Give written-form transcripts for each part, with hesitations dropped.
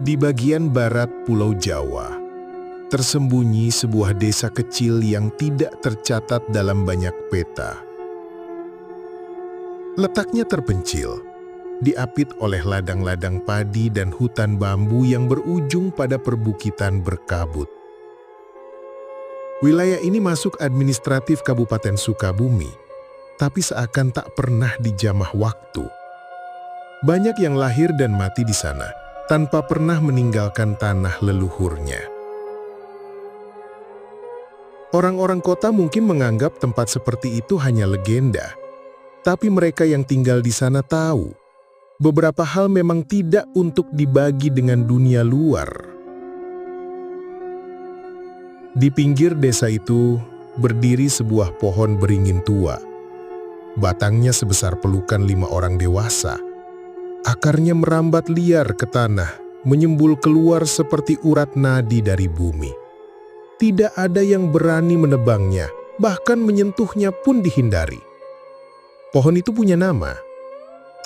Di bagian barat Pulau Jawa, tersembunyi sebuah desa kecil yang tidak tercatat dalam banyak peta. Letaknya terpencil, diapit oleh ladang-ladang padi dan hutan bambu yang berujung pada perbukitan berkabut. Wilayah ini masuk administratif Kabupaten Sukabumi, tapi seakan tak pernah dijamah waktu. Banyak yang lahir dan mati di sana, tanpa pernah meninggalkan tanah leluhurnya. Orang-orang kota mungkin menganggap tempat seperti itu hanya legenda, tapi mereka yang tinggal di sana tahu, beberapa hal memang tidak untuk dibagi dengan dunia luar. Di pinggir desa itu berdiri sebuah pohon beringin tua. Batangnya sebesar pelukan 5 orang dewasa. Akarnya merambat liar ke tanah, menyembul keluar seperti urat nadi dari bumi. Tidak ada yang berani menebangnya, bahkan menyentuhnya pun dihindari. Pohon itu punya nama,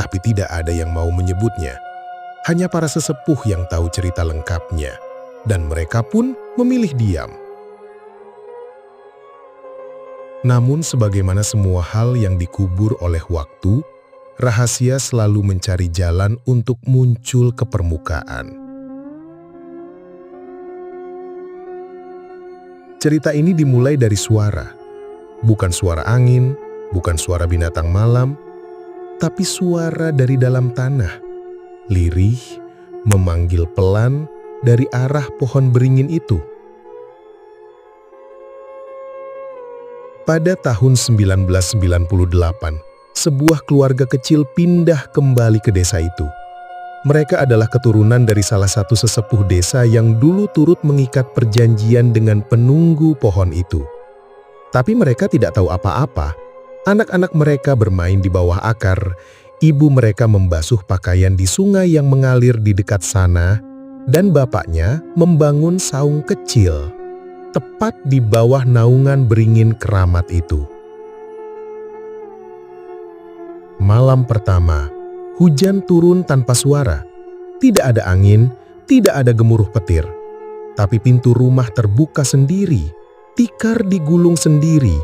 tapi tidak ada yang mau menyebutnya. Hanya para sesepuh yang tahu cerita lengkapnya, dan mereka pun memilih diam. Namun sebagaimana semua hal yang dikubur oleh waktu, rahasia selalu mencari jalan untuk muncul ke permukaan. Cerita ini dimulai dari suara. Bukan suara angin, bukan suara binatang malam, tapi suara dari dalam tanah. Lirih, memanggil pelan dari arah pohon beringin itu. Pada tahun 1998, sebuah keluarga kecil pindah kembali ke desa itu. Mereka adalah keturunan dari salah satu sesepuh desa yang dulu turut mengikat perjanjian dengan penunggu pohon itu. Tapi mereka tidak tahu apa-apa. Anak-anak mereka bermain di bawah akar. Ibu mereka membasuh pakaian di sungai yang mengalir di dekat sana. Dan bapaknya membangun saung kecil, tepat di bawah naungan beringin keramat itu. Malam pertama, hujan turun tanpa suara. Tidak ada angin, tidak ada gemuruh petir. Tapi pintu rumah terbuka sendiri, tikar digulung sendiri,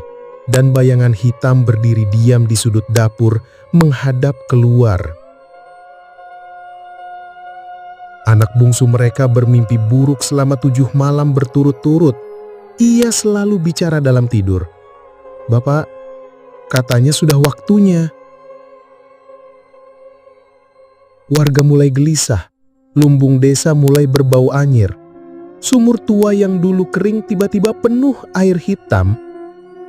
dan bayangan hitam berdiri diam di sudut dapur menghadap keluar. Anak bungsu mereka bermimpi buruk selama 7 malam berturut-turut. Ia selalu bicara dalam tidur. "Bapak, katanya sudah waktunya." Warga mulai gelisah, lumbung desa mulai berbau anyir. Sumur tua yang dulu kering tiba-tiba penuh air hitam,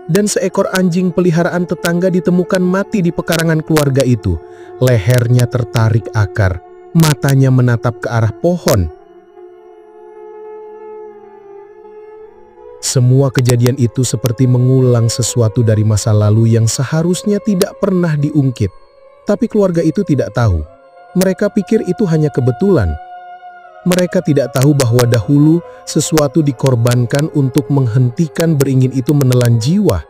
dan seekor anjing peliharaan tetangga ditemukan mati di pekarangan keluarga itu. Lehernya tertarik akar, matanya menatap ke arah pohon. Semua kejadian itu seperti mengulang sesuatu dari masa lalu yang seharusnya tidak pernah diungkit. Tapi keluarga itu tidak tahu. Mereka pikir itu hanya kebetulan. Mereka tidak tahu bahwa dahulu sesuatu dikorbankan untuk menghentikan beringin itu menelan jiwa.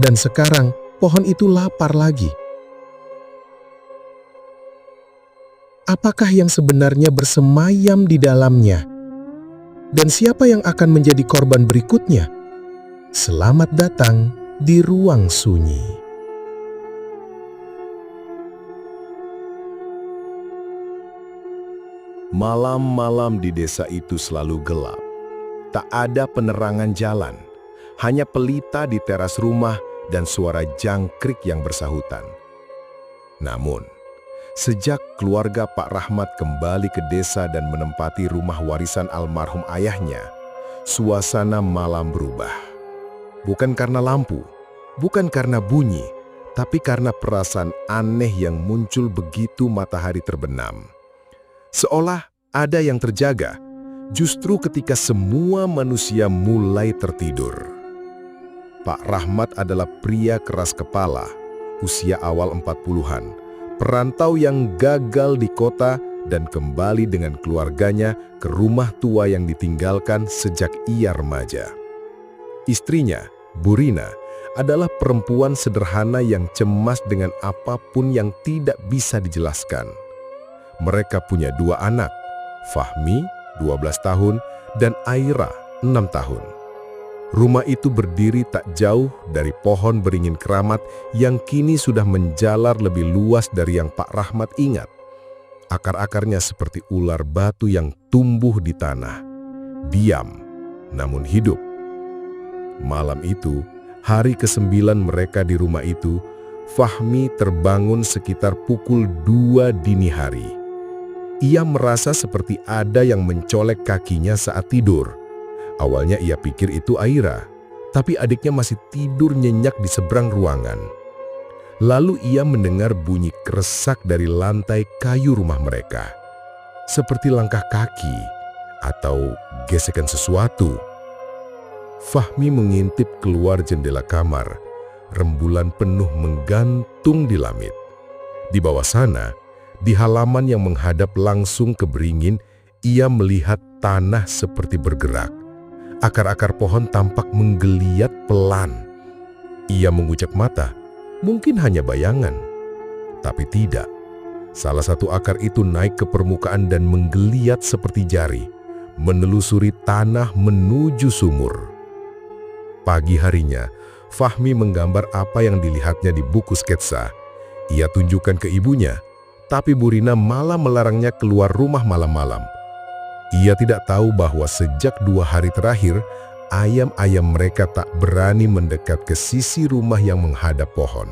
Dan sekarang pohon itu lapar lagi. Apakah yang sebenarnya bersemayam di dalamnya? Dan siapa yang akan menjadi korban berikutnya? Selamat datang di Ruang Sunyi. Malam-malam di desa itu selalu gelap. Tak ada penerangan jalan, hanya pelita di teras rumah dan suara jangkrik yang bersahutan. Namun, sejak keluarga Pak Rahmat kembali ke desa dan menempati rumah warisan almarhum ayahnya, suasana malam berubah. Bukan karena lampu, bukan karena bunyi, tapi karena perasaan aneh yang muncul begitu matahari terbenam. Seolah ada yang terjaga, justru ketika semua manusia mulai tertidur. Pak Rahmat adalah pria keras kepala, usia awal 40-an, perantau yang gagal di kota dan kembali dengan keluarganya ke rumah tua yang ditinggalkan sejak ia remaja. Istrinya, Bu Rina, adalah perempuan sederhana yang cemas dengan apapun yang tidak bisa dijelaskan. Mereka punya 2 anak, Fahmi 12 tahun, dan Aira 6 tahun. Rumah itu berdiri tak jauh dari pohon beringin keramat yang kini sudah menjalar lebih luas dari yang Pak Rahmat ingat. Akar-akarnya seperti ular batu yang tumbuh di tanah. Diam, namun hidup. Malam itu, hari ke-9 mereka di rumah itu, Fahmi terbangun sekitar pukul 2 dini hari. Ia merasa seperti ada yang mencolek kakinya saat tidur. Awalnya ia pikir itu Aira, tapi adiknya masih tidur nyenyak di seberang ruangan. Lalu ia mendengar bunyi keresak dari lantai kayu rumah mereka. Seperti langkah kaki atau gesekan sesuatu. Fahmi mengintip keluar jendela kamar. Rembulan penuh menggantung di langit. Di bawah sana, di halaman yang menghadap langsung ke beringin, ia melihat tanah seperti bergerak. Akar-akar pohon tampak menggeliat pelan. Ia mengucek mata, mungkin hanya bayangan. Tapi tidak. Salah satu akar itu naik ke permukaan dan menggeliat seperti jari, menelusuri tanah menuju sumur. Pagi harinya, Fahmi menggambar apa yang dilihatnya di buku sketsa. Ia tunjukkan ke ibunya, tapi Bu Rina malah melarangnya keluar rumah malam-malam. Ia tidak tahu bahwa sejak 2 hari terakhir, ayam-ayam mereka tak berani mendekat ke sisi rumah yang menghadap pohon.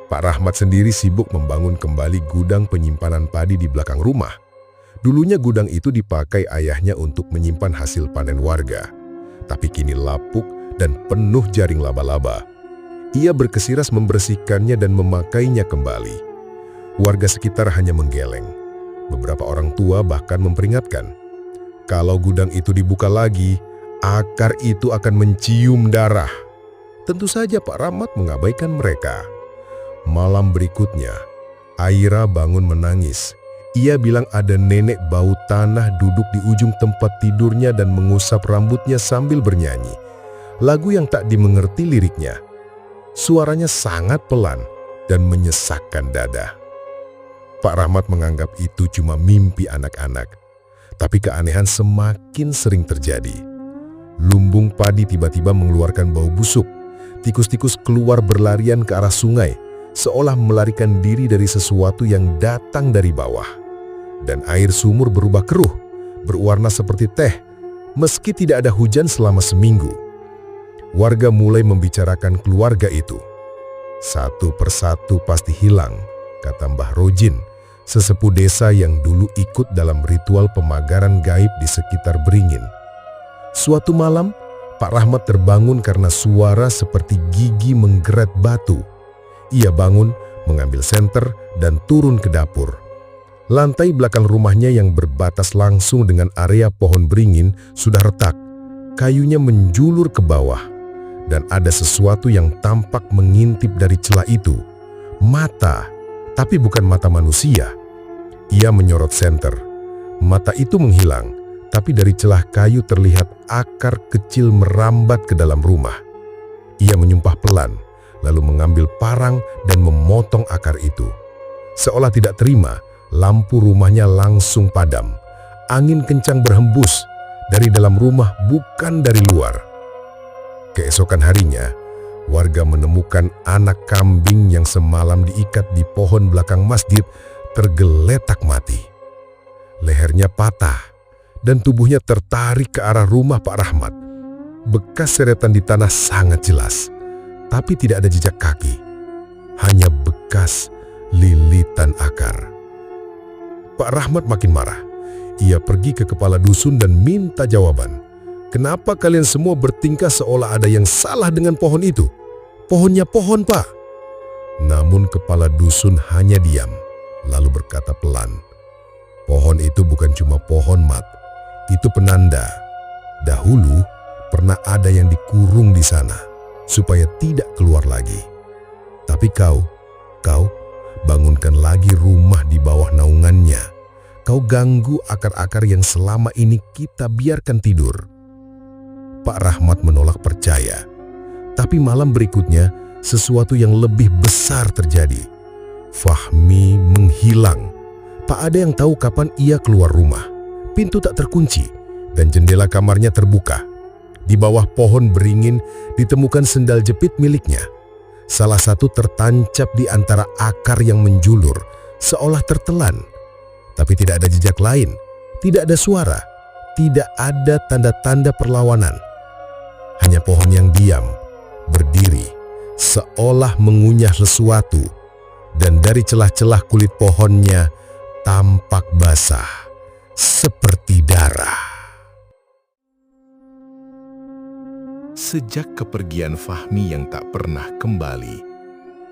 Pak Rahmat sendiri sibuk membangun kembali gudang penyimpanan padi di belakang rumah. Dulunya gudang itu dipakai ayahnya untuk menyimpan hasil panen warga. Tapi kini lapuk dan penuh jaring laba-laba. Ia berkesiras membersihkannya dan memakainya kembali. Warga sekitar hanya menggeleng. Beberapa orang tua bahkan memperingatkan, kalau gudang itu dibuka lagi, akar itu akan mencium darah. Tentu saja Pak Rahmat mengabaikan mereka. Malam berikutnya, Aira bangun menangis. Ia bilang ada nenek bau tanah duduk di ujung tempat tidurnya dan mengusap rambutnya sambil bernyanyi. Lagu yang tak dimengerti liriknya. Suaranya sangat pelan dan menyesakkan dada. Pak Rahmat menganggap itu cuma mimpi anak-anak. Tapi keanehan semakin sering terjadi. Lumbung padi tiba-tiba mengeluarkan bau busuk. Tikus-tikus keluar berlarian ke arah sungai, seolah melarikan diri dari sesuatu yang datang dari bawah. Dan air sumur berubah keruh, berwarna seperti teh, meski tidak ada hujan selama seminggu. Warga mulai membicarakan keluarga itu. Satu persatu pasti hilang, kata Mbah Rojin, sesepuh desa yang dulu ikut dalam ritual pemagaran gaib di sekitar beringin. Suatu malam, Pak Rahmat terbangun karena suara seperti gigi menggeret batu. Ia bangun, mengambil senter, dan turun ke dapur. Lantai belakang rumahnya yang berbatas langsung dengan area pohon beringin sudah retak. Kayunya menjulur ke bawah, dan ada sesuatu yang tampak mengintip dari celah itu. Mata, tapi bukan mata manusia. Ia menyorot senter. Mata itu menghilang, tapi dari celah kayu terlihat akar kecil merambat ke dalam rumah. Ia menyumpah pelan, lalu mengambil parang dan memotong akar itu. Seolah tidak terima, lampu rumahnya langsung padam. Angin kencang berhembus dari dalam rumah, bukan dari luar. Keesokan harinya, warga menemukan anak kambing yang semalam diikat di pohon belakang masjid tergeletak mati. Lehernya patah dan tubuhnya tertarik ke arah rumah Pak Rahmat. Bekas seretan di tanah sangat jelas, tapi tidak ada jejak kaki. Hanya bekas lilitan akar. Pak Rahmat makin marah. Ia pergi ke kepala dusun dan minta jawaban. Kenapa kalian semua bertingkah seolah ada yang salah dengan pohon itu? Pohonnya pohon, Pak. Namun kepala dusun hanya diam, lalu berkata pelan, pohon itu bukan cuma pohon, Mat. Itu penanda. Dahulu pernah ada yang dikurung di sana, supaya tidak keluar lagi. Tapi kau bangunkan lagi rumah di bawah naungannya. Kau ganggu akar-akar yang selama ini kita biarkan tidur. Pak Rahmat menolak percaya. Tapi malam berikutnya, sesuatu yang lebih besar terjadi. Fahmi menghilang. Tak ada yang tahu kapan ia keluar rumah. Pintu tak terkunci dan jendela kamarnya terbuka. Di bawah pohon beringin ditemukan sendal jepit miliknya. Salah satu tertancap di antara akar yang menjulur, seolah tertelan. Tapi tidak ada jejak lain, tidak ada suara, tidak ada tanda-tanda perlawanan. Hanya pohon yang diam, berdiri, seolah mengunyah sesuatu, dan dari celah-celah kulit pohonnya tampak basah, seperti darah. Sejak kepergian Fahmi yang tak pernah kembali,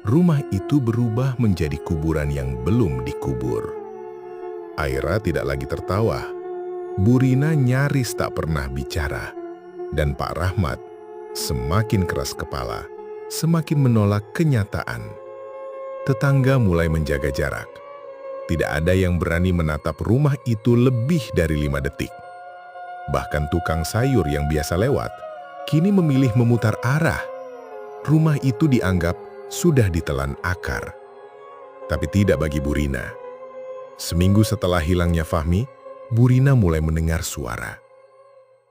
rumah itu berubah menjadi kuburan yang belum dikubur. Aira tidak lagi tertawa. Bu Rina nyaris tak pernah bicara. Dan Pak Rahmat semakin keras kepala, semakin menolak kenyataan. Tetangga mulai menjaga jarak. Tidak ada yang berani menatap rumah itu lebih dari 5 detik. Bahkan tukang sayur yang biasa lewat, kini memilih memutar arah. Rumah itu dianggap sudah ditelan akar. Tapi tidak bagi Bu Rina. Seminggu setelah hilangnya Fahmi, Bu Rina mulai mendengar suara.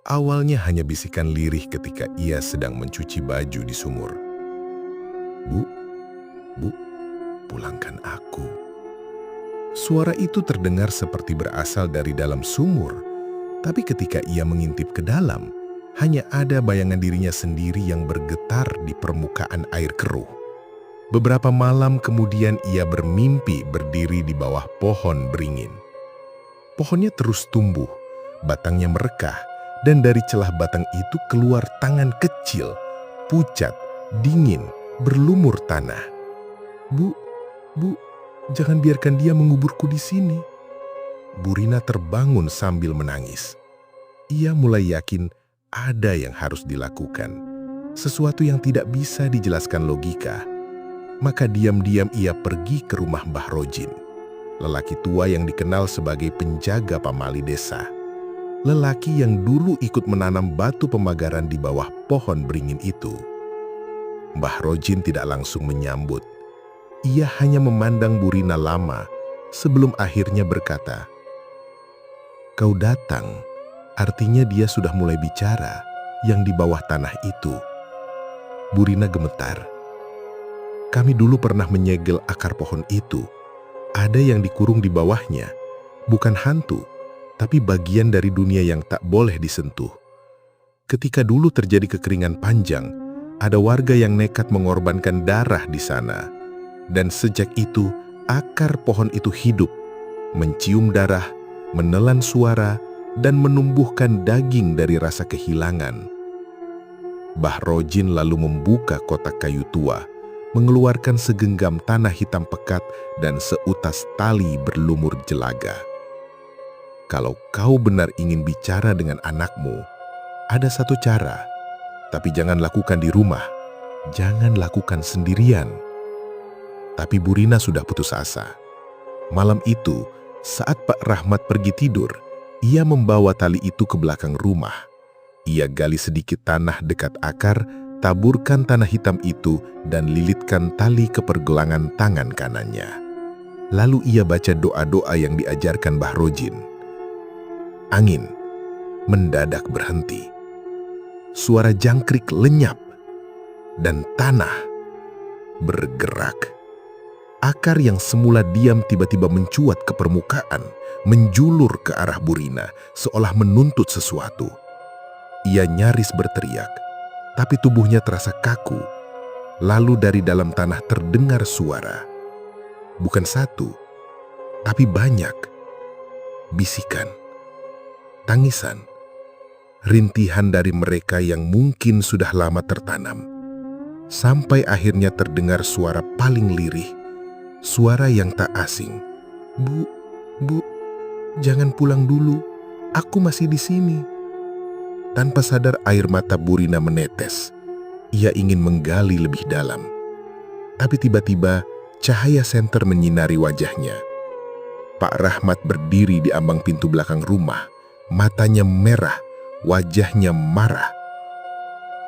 Awalnya hanya bisikan lirih ketika ia sedang mencuci baju di sumur. Bu, pulangkan aku. Suara itu terdengar seperti berasal dari dalam sumur, tapi ketika ia mengintip ke dalam, hanya ada bayangan dirinya sendiri yang bergetar di permukaan air keruh. Beberapa malam kemudian ia bermimpi berdiri di bawah pohon beringin. Pohonnya terus tumbuh, batangnya merekah, dan dari celah batang itu keluar tangan kecil, pucat, dingin, berlumur tanah. Bu, jangan biarkan dia menguburku di sini. Bu Rina terbangun sambil menangis. Ia mulai yakin ada yang harus dilakukan, sesuatu yang tidak bisa dijelaskan logika. Maka diam-diam ia pergi ke rumah Mbah Rojin, lelaki tua yang dikenal sebagai penjaga pamali desa. Lelaki yang dulu ikut menanam batu pemagaran di bawah pohon beringin itu. Mbah Rojin tidak langsung menyambut. Ia hanya memandang Bu Rina lama sebelum akhirnya berkata, "Kau datang, artinya dia sudah mulai bicara yang di bawah tanah itu." Bu Rina gemetar. "Kami dulu pernah menyegel akar pohon itu. Ada yang dikurung di bawahnya, bukan hantu, tapi bagian dari dunia yang tak boleh disentuh. Ketika dulu terjadi kekeringan panjang, ada warga yang nekat mengorbankan darah di sana. Dan sejak itu, akar pohon itu hidup, mencium darah, menelan suara, dan menumbuhkan daging dari rasa kehilangan." Mbah Rojin lalu membuka kotak kayu tua, mengeluarkan segenggam tanah hitam pekat dan seutas tali berlumur jelaga. "Kalau kau benar ingin bicara dengan anakmu, ada satu cara, tapi jangan lakukan di rumah, jangan lakukan sendirian." Tapi Bu Rina sudah putus asa. Malam itu, saat Pak Rahmat pergi tidur, ia membawa tali itu ke belakang rumah. Ia gali sedikit tanah dekat akar, taburkan tanah hitam itu, dan lilitkan tali ke pergelangan tangan kanannya. Lalu ia baca doa-doa yang diajarkan Mbah Rojin. Angin mendadak berhenti. Suara jangkrik lenyap, dan tanah bergerak. Akar yang semula diam tiba-tiba mencuat ke permukaan, menjulur ke arah Bu Rina, seolah menuntut sesuatu. Ia nyaris berteriak, tapi tubuhnya terasa kaku. Lalu dari dalam tanah terdengar suara. Bukan satu, tapi banyak. Bisikan, tangisan, rintihan dari mereka yang mungkin sudah lama tertanam. Sampai akhirnya terdengar suara paling lirih, suara yang tak asing. Bu, jangan pulang dulu. Aku masih di sini." Tanpa sadar air mata Bu Rina menetes. Ia ingin menggali lebih dalam. Tapi tiba-tiba cahaya senter menyinari wajahnya. Pak Rahmat berdiri di ambang pintu belakang rumah. Matanya merah, wajahnya marah.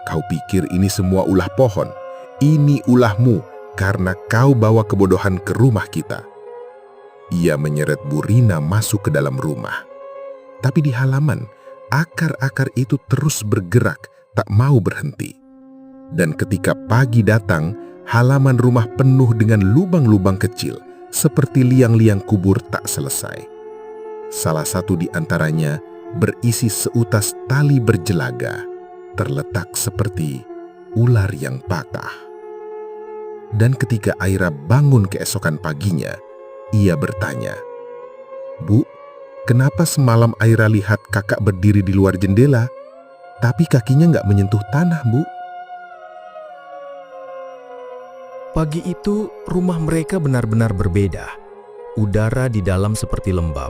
"Kau pikir ini semua ulah pohon? Ini ulahmu karena kau bawa kebodohan ke rumah kita." Ia menyeret Bu Rina masuk ke dalam rumah. Tapi di halaman, akar-akar itu terus bergerak, tak mau berhenti. Dan ketika pagi datang, halaman rumah penuh dengan lubang-lubang kecil, seperti liang-liang kubur tak selesai. Salah satu di antaranya berisi seutas tali berjelaga, terletak seperti ular yang patah. Dan ketika Aira bangun keesokan paginya, ia bertanya, "Bu, kenapa semalam Aira lihat kakak berdiri di luar jendela, tapi kakinya nggak menyentuh tanah, Bu?" Pagi itu, rumah mereka benar-benar berbeda. Udara di dalam seperti lembab,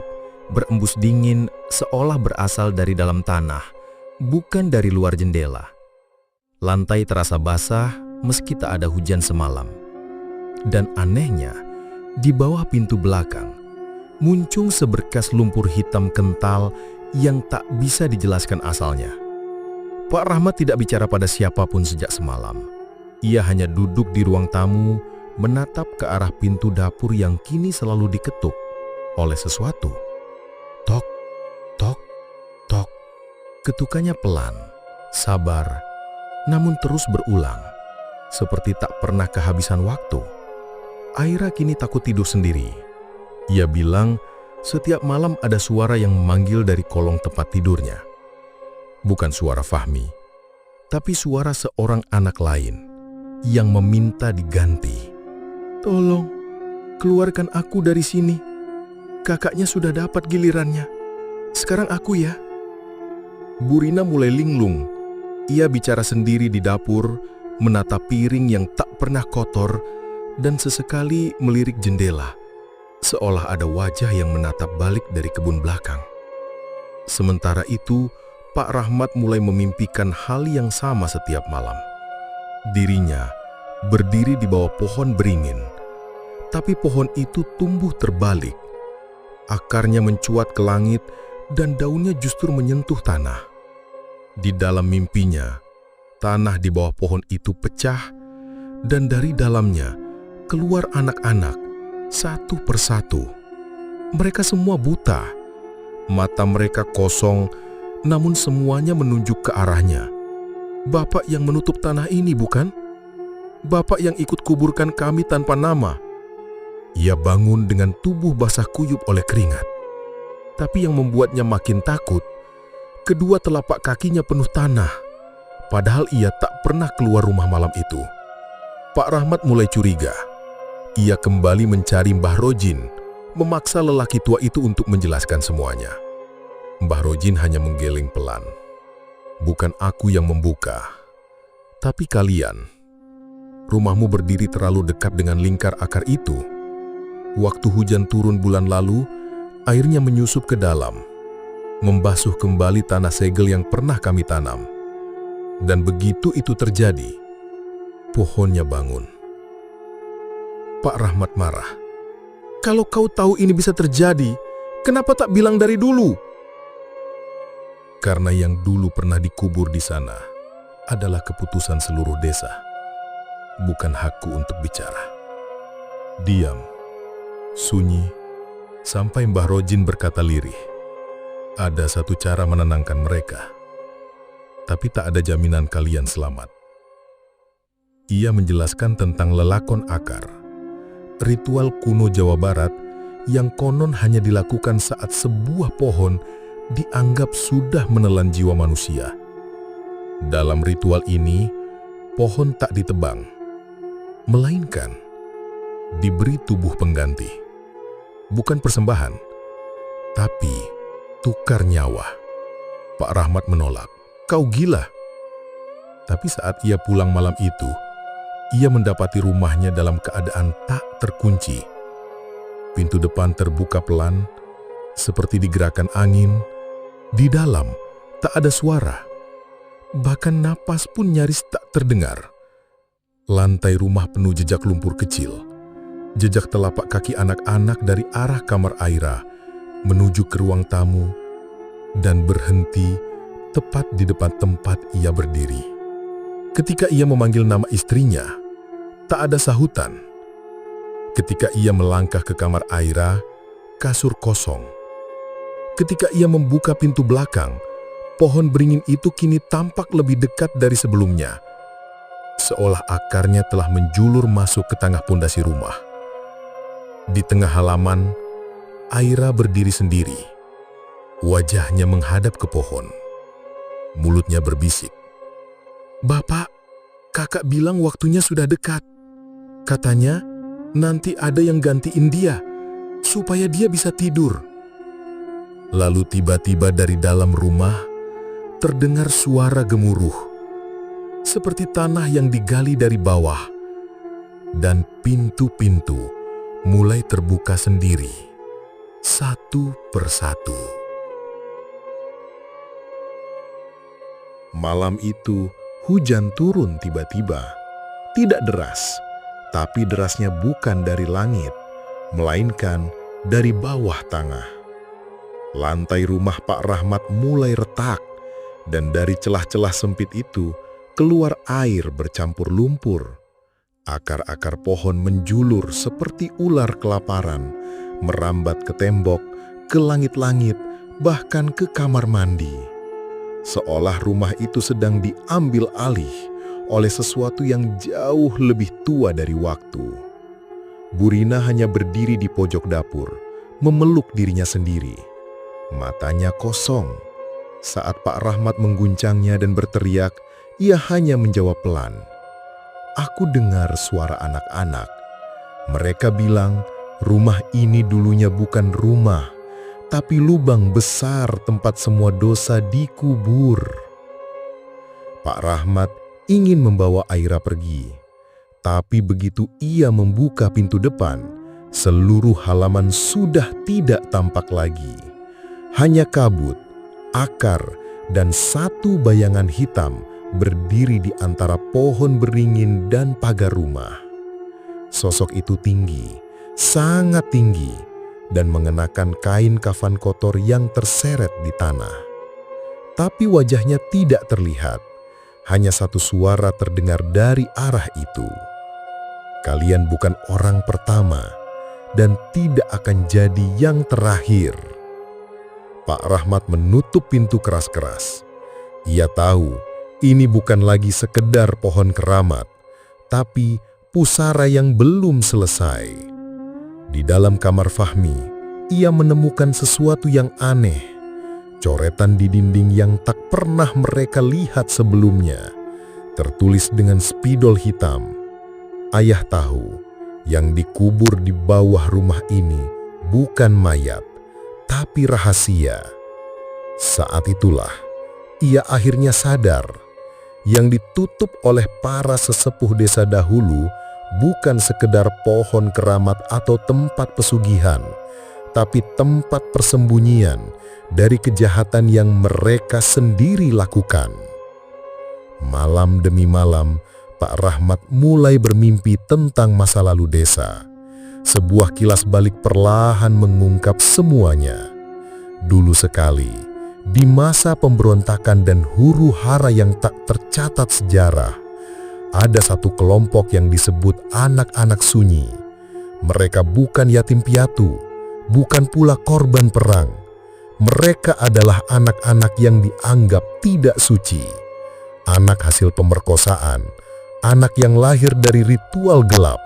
berembus dingin seolah berasal dari dalam tanah, bukan dari luar jendela. Lantai terasa basah meski tak ada hujan semalam. Dan anehnya, di bawah pintu belakang, muncul seberkas lumpur hitam kental yang tak bisa dijelaskan asalnya. Pak Rahmat tidak bicara pada siapapun sejak semalam. Ia hanya duduk di ruang tamu, menatap ke arah pintu dapur yang kini selalu diketuk oleh sesuatu. Tok, tok, tok. Ketukannya pelan, sabar, namun terus berulang, seperti tak pernah kehabisan waktu. Aira kini takut tidur sendiri. Ia bilang setiap malam ada suara yang memanggil dari kolong tempat tidurnya. Bukan suara Fahmi, tapi suara seorang anak lain yang meminta diganti. "Tolong, keluarkan aku dari sini. Kakaknya sudah dapat gilirannya. Sekarang aku ya." Bu Rina mulai linglung. Ia bicara sendiri di dapur, menatap piring yang tak pernah kotor, dan sesekali melirik jendela, seolah ada wajah yang menatap balik dari kebun belakang. Sementara itu, Pak Rahmat mulai memimpikan hal yang sama setiap malam. Dirinya berdiri di bawah pohon beringin, tapi pohon itu tumbuh terbalik. Akarnya mencuat ke langit dan daunnya justru menyentuh tanah. Di dalam mimpinya, tanah di bawah pohon itu pecah dan dari dalamnya keluar anak-anak satu persatu. Mereka semua buta, mata mereka kosong, namun semuanya menunjuk ke arahnya. "Bapak yang menutup tanah ini, bukan? Bapak yang ikut kuburkan kami tanpa nama." Ia bangun dengan tubuh basah kuyup oleh keringat. Tapi yang membuatnya makin takut, kedua telapak kakinya penuh tanah, padahal ia tak pernah keluar rumah malam itu. Pak Rahmat mulai curiga. Ia kembali mencari Mbah Rojin, memaksa lelaki tua itu untuk menjelaskan semuanya. Mbah Rojin hanya menggeleng pelan. "Bukan aku yang membuka, tapi kalian. Rumahmu berdiri terlalu dekat dengan lingkar akar itu. Waktu hujan turun bulan lalu, airnya menyusup ke dalam, membasuh kembali tanah segel yang pernah kami tanam. Dan begitu itu terjadi, pohonnya bangun." Pak Rahmat marah. "Kalau kau tahu ini bisa terjadi, kenapa tak bilang dari dulu?" "Karena yang dulu pernah dikubur di sana adalah keputusan seluruh desa. Bukan hakku untuk bicara." Diam, sunyi, sampai Mbah Rojin berkata lirih, "Ada satu cara menenangkan mereka, tapi tak ada jaminan kalian selamat." Ia menjelaskan tentang lelakon akar, ritual kuno Jawa Barat yang konon hanya dilakukan saat sebuah pohon dianggap sudah menelan jiwa manusia. Dalam ritual ini, pohon tak ditebang, melainkan diberi tubuh pengganti. Bukan persembahan, tapi tukar nyawa. Pak Rahmat menolak. "Kau gila." Tapi saat ia pulang malam itu, ia mendapati rumahnya dalam keadaan tak terkunci. Pintu depan terbuka pelan, seperti digerakkan angin. Di dalam tak ada suara, bahkan napas pun nyaris tak terdengar. Lantai rumah penuh jejak lumpur kecil, jejak telapak kaki anak-anak dari arah kamar Aira menuju ke ruang tamu dan berhenti tepat di depan tempat ia berdiri. Ketika ia memanggil nama istrinya, tak ada sahutan. Ketika ia melangkah ke kamar Aira, kasur kosong. Ketika ia membuka pintu belakang, pohon beringin itu kini tampak lebih dekat dari sebelumnya. Seolah akarnya telah menjulur masuk ke tengah pondasi rumah. Di tengah halaman, Aira berdiri sendiri. Wajahnya menghadap ke pohon. Mulutnya berbisik. "Bapak, kakak bilang waktunya sudah dekat. Katanya nanti ada yang gantiin dia, supaya dia bisa tidur." Lalu tiba-tiba dari dalam rumah, terdengar suara gemuruh. Seperti tanah yang digali dari bawah. Dan pintu-pintu mulai terbuka sendiri, satu persatu. Malam itu, hujan turun tiba-tiba. Tidak deras, tapi derasnya bukan dari langit, melainkan dari bawah tanah. Lantai rumah Pak Rahmat mulai retak, dan dari celah-celah sempit itu keluar air bercampur lumpur. Akar-akar pohon menjulur seperti ular kelaparan, merambat ke tembok, ke langit-langit, bahkan ke kamar mandi. Seolah rumah itu sedang diambil alih oleh sesuatu yang jauh lebih tua dari waktu. Burina hanya berdiri di pojok dapur, memeluk dirinya sendiri. Matanya kosong. Saat Pak Rahmat mengguncangnya dan berteriak, ia hanya menjawab pelan. "Aku dengar suara anak-anak. Mereka bilang rumah ini dulunya bukan rumah, tapi lubang besar tempat semua dosa dikubur." Pak Rahmat ingin membawa Aira pergi, tapi begitu ia membuka pintu depan, seluruh halaman sudah tidak tampak lagi. Hanya kabut, akar, dan satu bayangan hitam berdiri di antara pohon beringin dan pagar rumah. Sosok itu tinggi, sangat tinggi, dan mengenakan kain kafan kotor yang terseret di tanah. Tapi wajahnya tidak terlihat, hanya satu suara terdengar dari arah itu. "Kalian bukan orang pertama, dan tidak akan jadi yang terakhir." Pak Rahmat menutup pintu keras-keras. Ia tahu ini bukan lagi sekedar pohon keramat, tapi pusara yang belum selesai. Di dalam kamar Fahmi, ia menemukan sesuatu yang aneh. Coretan di dinding yang tak pernah mereka lihat sebelumnya, tertulis dengan spidol hitam. Ayah tahu, yang dikubur di bawah rumah ini bukan mayat, tapi rahasia. Saat itulah, ia akhirnya sadar. Yang ditutup oleh para sesepuh desa dahulu bukan sekedar pohon keramat atau tempat pesugihan, tapi tempat persembunyian dari kejahatan yang mereka sendiri lakukan. Malam demi malam, Pak Rahmat mulai bermimpi tentang masa lalu desa. Sebuah kilas balik perlahan mengungkap semuanya. Dulu sekali, di masa pemberontakan dan huru-hara yang tak tercatat sejarah, ada satu kelompok yang disebut anak-anak sunyi. Mereka bukan yatim piatu, bukan pula korban perang. Mereka adalah anak-anak yang dianggap tidak suci. Anak hasil pemerkosaan, anak yang lahir dari ritual gelap,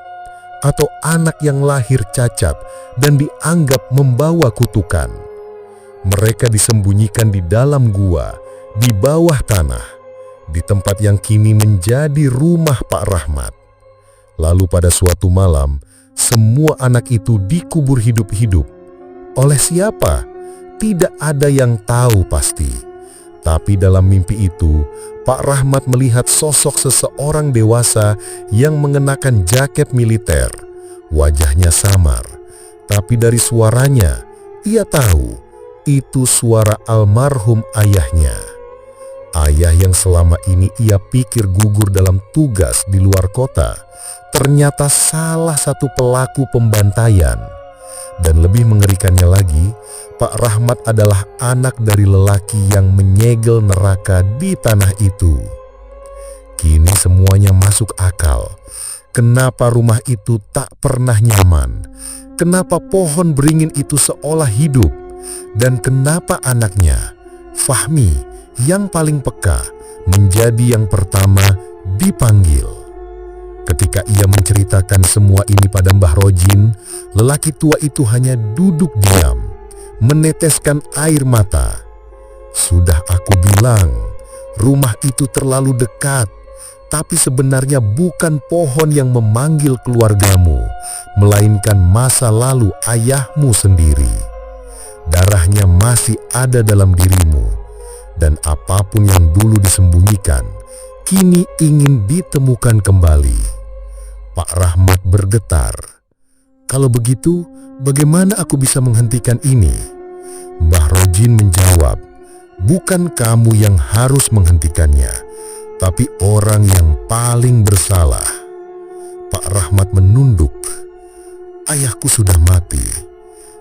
atau anak yang lahir cacat dan dianggap membawa kutukan. Mereka disembunyikan di dalam gua, di bawah tanah, di tempat yang kini menjadi rumah Pak Rahmat. Lalu pada suatu malam, semua anak itu dikubur hidup-hidup. Oleh siapa? Tidak ada yang tahu pasti. Tapi dalam mimpi itu, Pak Rahmat melihat sosok seseorang dewasa yang mengenakan jaket militer. Wajahnya samar, tapi dari suaranya, ia tahu itu suara almarhum ayahnya. Ayah yang selama ini ia pikir gugur dalam tugas di luar kota, ternyata salah satu pelaku pembantaian. Dan lebih mengerikannya lagi, Pak Rahmat adalah anak dari lelaki yang menyegel neraka di tanah itu. Kini semuanya masuk akal. Kenapa rumah itu tak pernah nyaman? Kenapa pohon beringin itu seolah hidup? Dan kenapa anaknya, Fahmi, yang paling peka, menjadi yang pertama dipanggil? Ketika ia menceritakan semua ini pada Mbah Rojin, lelaki tua itu hanya duduk diam, meneteskan air mata. Sudah aku bilang, rumah itu terlalu dekat. Tapi sebenarnya bukan pohon yang memanggil keluargamu, melainkan masa lalu ayahmu sendiri. Darahnya masih ada dalam dirimu, dan apapun yang dulu disembunyikan, kini ingin ditemukan kembali. Pak Rahmat bergetar. Kalau begitu, bagaimana aku bisa menghentikan ini? Mbah Rojin menjawab, bukan kamu yang harus menghentikannya, tapi orang yang paling bersalah. Pak Rahmat menunduk. Ayahku sudah mati.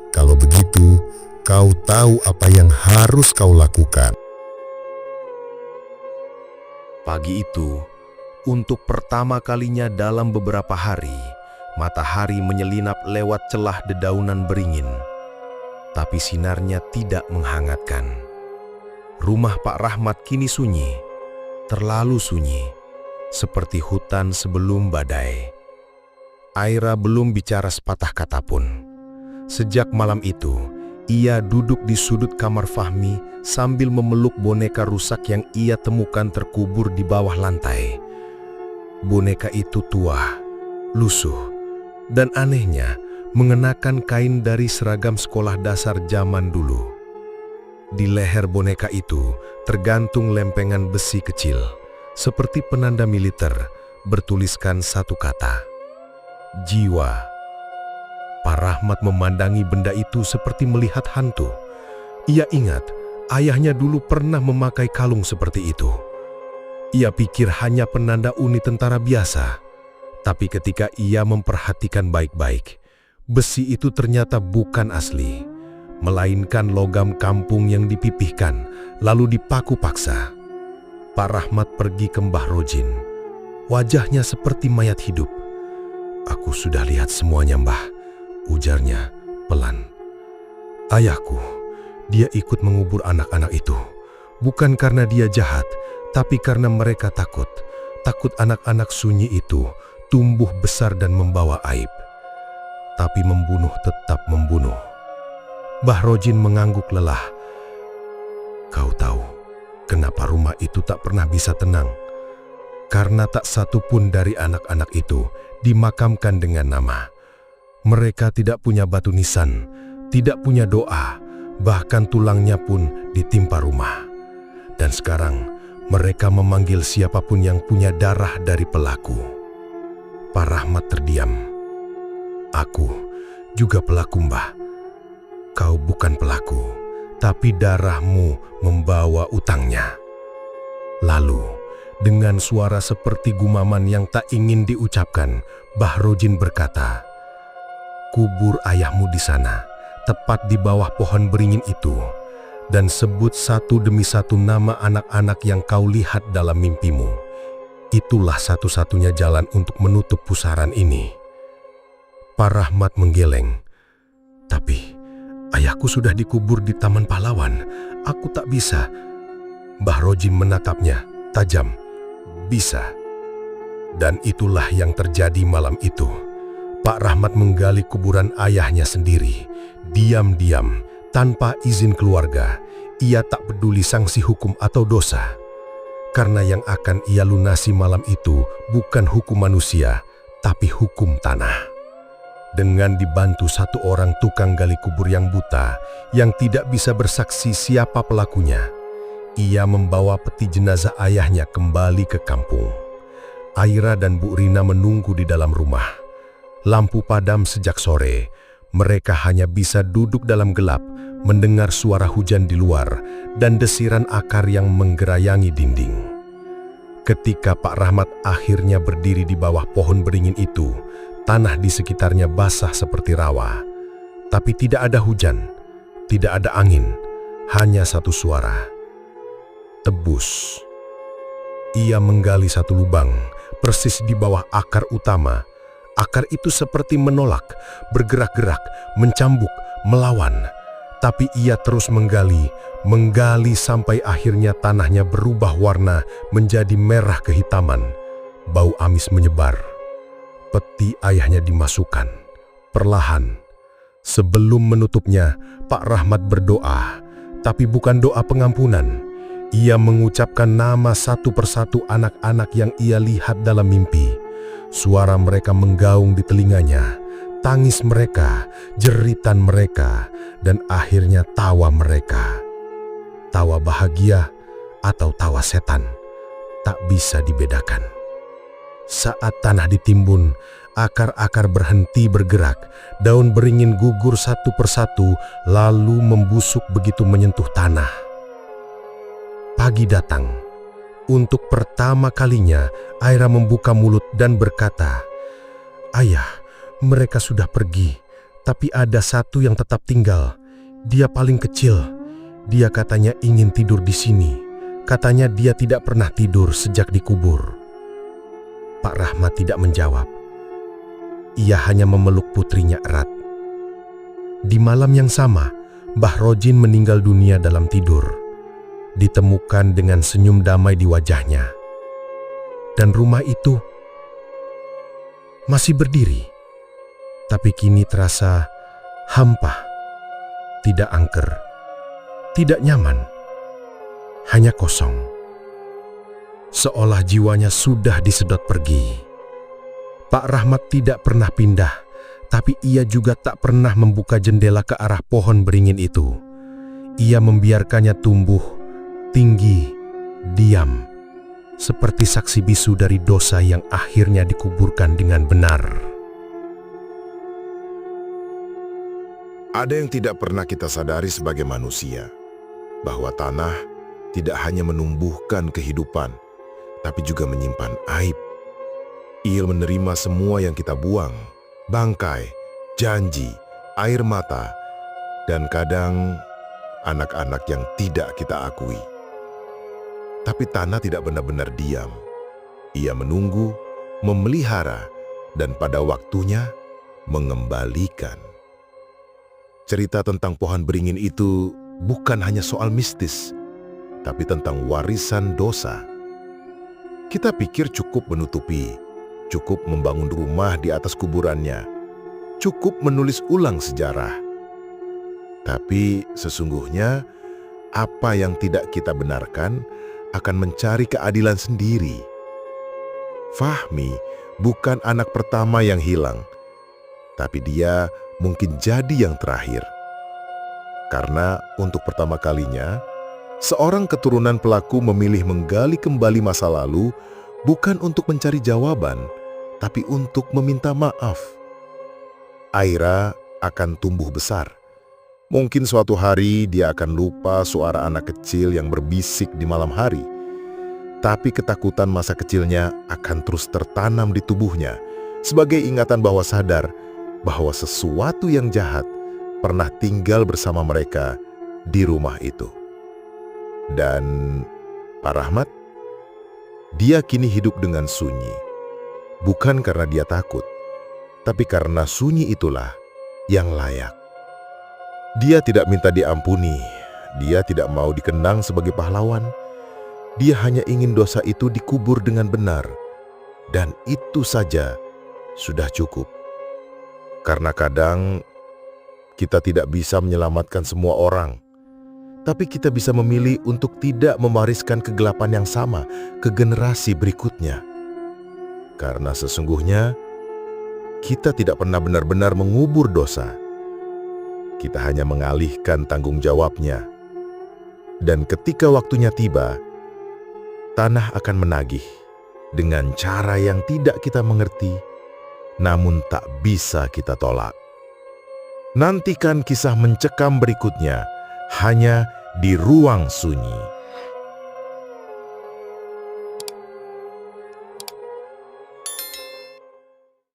Kalau begitu, kau tahu apa yang harus kau lakukan. Pagi itu, untuk pertama kalinya dalam beberapa hari, matahari menyelinap lewat celah dedaunan beringin. Tapi sinarnya tidak menghangatkan. Rumah Pak Rahmat kini sunyi, terlalu sunyi, seperti hutan sebelum badai. Aira belum bicara sepatah kata pun. Sejak malam itu, ia duduk di sudut kamar Fahmi sambil memeluk boneka rusak yang ia temukan terkubur di bawah lantai. Boneka itu tua, lusuh, dan anehnya mengenakan kain dari seragam sekolah dasar zaman dulu. Di leher boneka itu tergantung lempengan besi kecil, seperti penanda militer, bertuliskan satu kata, jiwa. Pak Rahmat memandangi benda itu seperti melihat hantu. Ia ingat, ayahnya dulu pernah memakai kalung seperti itu. Ia pikir hanya penanda uni tentara biasa. Tapi ketika ia memperhatikan baik-baik, besi itu ternyata bukan asli, melainkan logam kampung yang dipipihkan, lalu dipaku paksa. Pak Rahmat pergi ke Mbah Rojin. Wajahnya seperti mayat hidup. Aku sudah lihat semuanya, Mbah, ujarnya pelan. Ayahku, dia ikut mengubur anak-anak itu. Bukan karena dia jahat, tapi karena mereka takut. Takut anak-anak sunyi itu tumbuh besar dan membawa aib. Tapi membunuh tetap membunuh. Mbah Rojin mengangguk lelah. Kau tahu kenapa rumah itu tak pernah bisa tenang? Karena tak satu pun dari anak-anak itu dimakamkan dengan nama. Mereka tidak punya batu nisan, tidak punya doa, bahkan tulangnya pun ditimpa rumah. Dan sekarang mereka memanggil siapapun yang punya darah dari pelaku. Pak Rahmat terdiam. Aku juga pelaku, Mbah. Kau bukan pelaku, tapi darahmu membawa utangnya. Lalu, dengan suara seperti gumaman yang tak ingin diucapkan, Mbah Rojin berkata, kubur ayahmu di sana, tepat di bawah pohon beringin itu, dan sebut satu demi satu nama anak-anak yang kau lihat dalam mimpimu. Itulah satu-satunya jalan untuk menutup pusaran ini. Pak Rahmat menggeleng. Tapi ayahku sudah dikubur di Taman Pahlawan. Aku tak bisa. Mbah Rojin menatapnya tajam. Bisa. Dan itulah yang terjadi malam itu. Pak Rahmat menggali kuburan ayahnya sendiri. Diam-diam, tanpa izin keluarga. Ia tak peduli sanksi hukum atau dosa. Karena yang akan ia lunasi malam itu bukan hukum manusia, tapi hukum tanah. Dengan dibantu satu orang tukang gali kubur yang buta, yang tidak bisa bersaksi siapa pelakunya, ia membawa peti jenazah ayahnya kembali ke kampung. Aira dan Bu Rina menunggu di dalam rumah. Lampu padam sejak sore, mereka hanya bisa duduk dalam gelap, mendengar suara hujan di luar, dan desiran akar yang menggerayangi dinding. Ketika Pak Rahmat akhirnya berdiri di bawah pohon beringin itu, tanah di sekitarnya basah seperti rawa. Tapi tidak ada hujan, tidak ada angin, hanya satu suara. Tebus. Ia menggali satu lubang, persis di bawah akar utama. Akar itu seperti menolak, bergerak-gerak, mencambuk, melawan. Tapi ia terus menggali sampai akhirnya tanahnya berubah warna menjadi merah kehitaman. Bau amis menyebar. Peti ayahnya dimasukkan. Perlahan. Sebelum menutupnya, Pak Rahmat berdoa. Tapi bukan doa pengampunan. Ia mengucapkan nama satu persatu anak-anak yang ia lihat dalam mimpi. Suara mereka menggaung di telinganya. Tangis mereka, jeritan mereka, dan akhirnya tawa mereka. Tawa bahagia atau tawa setan, tak bisa dibedakan. Saat tanah ditimbun, akar-akar berhenti bergerak, daun beringin gugur satu persatu, lalu membusuk begitu menyentuh tanah. Pagi datang. Untuk pertama kalinya, Aira membuka mulut dan berkata, "Ayah, mereka sudah pergi, tapi ada satu yang tetap tinggal. Dia paling kecil. Dia katanya ingin tidur di sini. Katanya dia tidak pernah tidur sejak dikubur." Pak Rahmat tidak menjawab. Ia hanya memeluk putrinya erat. Di malam yang sama, Mbah Rojin meninggal dunia dalam tidur. Ditemukan dengan senyum damai di wajahnya. Dan rumah itu masih berdiri. Tapi kini terasa hampa, tidak angker, tidak nyaman, hanya kosong. Seolah jiwanya sudah disedot pergi. Pak Rahmat tidak pernah pindah, tapi ia juga tak pernah membuka jendela ke arah pohon beringin itu. Ia membiarkannya tumbuh, tinggi, diam, seperti saksi bisu dari dosa yang akhirnya dikuburkan dengan benar. Ada yang tidak pernah kita sadari sebagai manusia, bahwa tanah tidak hanya menumbuhkan kehidupan, tapi juga menyimpan aib. Ia menerima semua yang kita buang, bangkai, janji, air mata, dan kadang anak-anak yang tidak kita akui. Tapi tanah tidak benar-benar diam. Ia menunggu, memelihara, dan pada waktunya mengembalikan. Cerita tentang pohon beringin itu bukan hanya soal mistis, tapi tentang warisan dosa. Kita pikir cukup menutupi, cukup membangun rumah di atas kuburannya, cukup menulis ulang sejarah. Tapi sesungguhnya, apa yang tidak kita benarkan akan mencari keadilan sendiri. Fahmi bukan anak pertama yang hilang, tapi dia mungkin jadi yang terakhir. Karena untuk pertama kalinya, seorang keturunan pelaku memilih menggali kembali masa lalu bukan untuk mencari jawaban, tapi untuk meminta maaf. Aira akan tumbuh besar. Mungkin suatu hari dia akan lupa suara anak kecil yang berbisik di malam hari. Tapi ketakutan masa kecilnya akan terus tertanam di tubuhnya sebagai ingatan bahwa sadar bahwa sesuatu yang jahat pernah tinggal bersama mereka di rumah itu. Dan Pak Rahmat, dia kini hidup dengan sunyi. Bukan karena dia takut, tapi karena sunyi itulah yang layak. Dia tidak minta diampuni, dia tidak mau dikenang sebagai pahlawan. Dia hanya ingin dosa itu dikubur dengan benar, dan itu saja sudah cukup. Karena kadang kita tidak bisa menyelamatkan semua orang, tapi kita bisa memilih untuk tidak mewariskan kegelapan yang sama ke generasi berikutnya. Karena sesungguhnya kita tidak pernah benar-benar mengubur dosa. Kita hanya mengalihkan tanggung jawabnya. Dan ketika waktunya tiba, tanah akan menagih dengan cara yang tidak kita mengerti, namun tak bisa kita tolak. Nantikan kisah mencekam berikutnya hanya di Ruang Sunyi.